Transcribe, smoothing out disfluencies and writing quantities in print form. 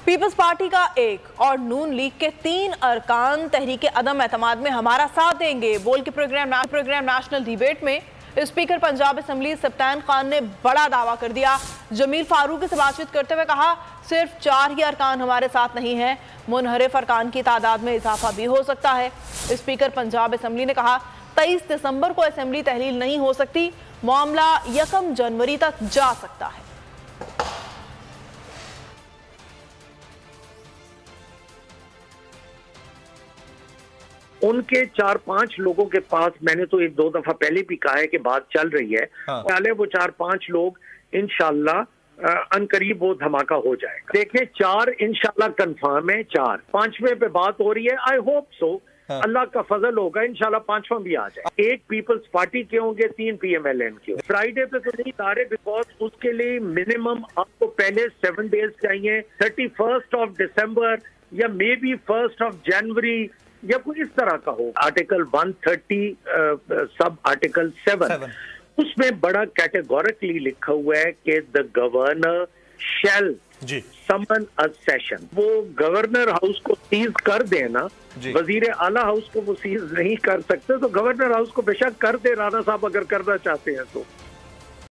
Peoples party का एक और नून लीग के 3 अरकान तहरीके अदम एतमाद में हमारा साथ देंगे बोल के प्रोग्राम नेशनल डिबेट में स्पीकर पंजाब असेंबली सब्तान खान ने बड़ा दावा कर दिया। जमील फारूक से बातचीत करते हुए कहा, सिर्फ 4 ही अरकान हमारे साथ नहीं हैं, मुनहरिफ अरकान की तादाद में इजाफा भी हो सकता है। स्पीकर पंजाब असेंबली ने कहा, 23 दिसंबर को असेंबली तहलील नहीं हो सकती, मामला 1 जनवरी तक जा सकता है। उनके 4-5 लोगों के पास, मैंने तो 1-2 दफा पहले भी कहा है कि बात चल रही है, पहले वो 4-5 लोग इंशाल्लाह अनकरीब वो धमाका हो जाएगा। देखिए 4 इंशाल्लाह कंफर्म है, 4 5वें पे बात हो रही है। आई होप सो, अल्लाह का फजल होगा, इंशाल्लाह 5वां भी आ जाए। 1 पीपल्स पार्टी के होंगे, 3 PMLN के। फ्राइडे पे तो नहीं आ रहे, बिकॉज उसके लिए मिनिमम आपको पहले 7 डेज चाहिए। 31 दिसंबर या मे बी 1 जनवरी या कोई इस तरह का हो। आर्टिकल 130 सब आर्टिकल 7 उसमें बड़ा कैटेगोरिकली लिखा हुआ है कि the governor shall summon a session. वो गवर्नर हाउस को सीज कर देना, वजीर आला हाउस को वो सीज नहीं कर सकते, तो गवर्नर हाउस को बेशक कर दे राणा साहब अगर करना चाहते हैं तो।